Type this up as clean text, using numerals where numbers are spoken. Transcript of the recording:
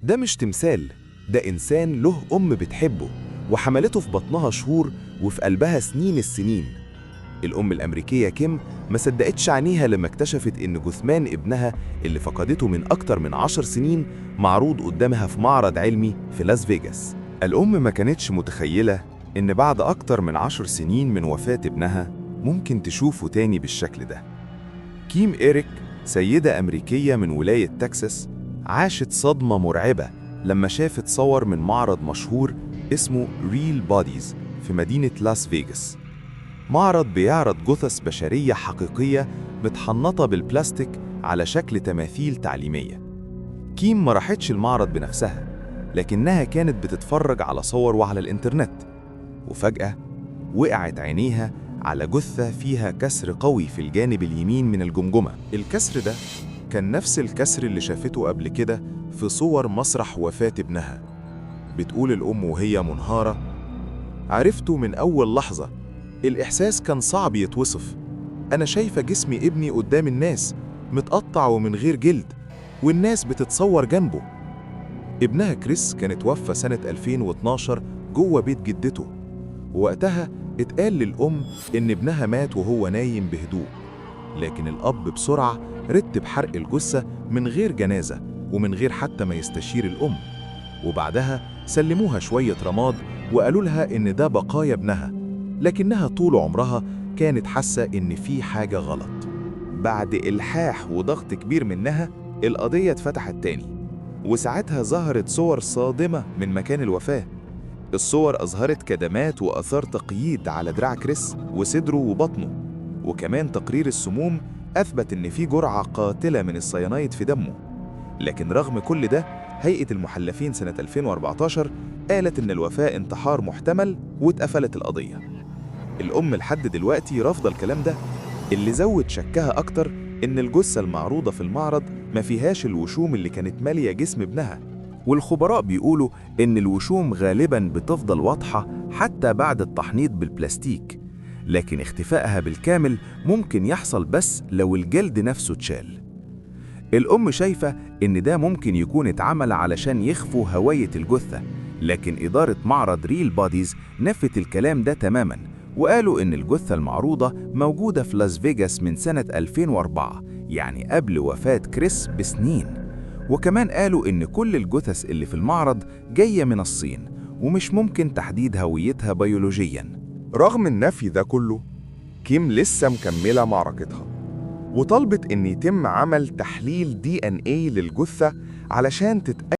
ده مش تمثال، ده إنسان له أم بتحبه وحملته في بطنها شهور وفي قلبها سنين السنين. الأم الأمريكية كيم ما صدقتش عينيها لما اكتشفت إن جثمان ابنها اللي فقدته من أكتر من 10 سنين معروض قدامها في معرض علمي في لاس فيجاس. الأم ما كانتش متخيلة إن بعد أكتر من 10 سنين من وفاة ابنها ممكن تشوفه تاني بالشكل ده. كيم إيريك، سيدة أمريكية من ولاية تكساس، عاشت صدمة مرعبة لما شافت صور من معرض مشهور اسمه ريل بوديز في مدينة لاس فيجاس. معرض بيعرض جثث بشرية حقيقية متحنطة بالبلاستيك على شكل تماثيل تعليمية. كيم ما راحتش المعرض بنفسها، لكنها كانت بتتفرج على صور وعلى الإنترنت، وفجأة وقعت عينيها على جثة فيها كسر قوي في الجانب اليمين من الجمجمة. الكسر ده كان نفس الكسر اللي شافته قبل كده في صور مسرح وفاة ابنها. بتقول الأم وهي منهارة: عرفته من أول لحظة، الإحساس كان صعب يتوصف. أنا شايفة جسم ابني قدام الناس متقطع ومن غير جلد، والناس بتتصور جنبه. ابنها كريس كان اتوفى سنة 2012 جوه بيت جدته، ووقتها اتقال للأم إن ابنها مات وهو نايم بهدوء، لكن الأب بسرعة رتب حرق الجثة من غير جنازة ومن غير حتى ما يستشير الأم، وبعدها سلموها شوية رماد وقالوا لها إن ده بقايا ابنها، لكنها طول عمرها كانت حاسة إن في حاجة غلط. بعد إلحاح وضغط كبير منها، القضية اتفتحت تاني، وساعتها ظهرت صور صادمة من مكان الوفاة. الصور أظهرت كدمات وآثار تقييد على دراع كريس وصدره وبطنه، وكمان تقرير السموم أثبت إن في جرعة قاتلة من الصيانايد في دمه. لكن رغم كل ده، هيئة المحلفين سنة 2014 قالت إن الوفاة انتحار محتمل واتقفلت القضية. الأم لحد دلوقتي رافضة الكلام ده، اللي زود شكها أكتر إن الجثة المعروضة في المعرض ما فيهاش الوشوم اللي كانت مالية جسم ابنها، والخبراء بيقولوا إن الوشوم غالباً بتفضل واضحة حتى بعد التحنيط بالبلاستيك، لكن اختفائها بالكامل ممكن يحصل بس لو الجلد نفسه اتشال. الأم شايفة إن ده ممكن يكون اتعمل علشان يخفوا هوية الجثة، لكن إدارة معرض ريل بوديز نفت الكلام ده تماماً، وقالوا إن الجثة المعروضة موجودة في لاس فيجاس من سنة 2004، يعني قبل وفاة كريس بسنين. وكمان قالوا إن كل الجثث اللي في المعرض جاية من الصين، ومش ممكن تحديد هويتها بيولوجياً. رغم النفي ده كله، كيم لسه مكملة معركتها، وطلبت إن يتم عمل تحليل DNA للجثة علشان تتأكد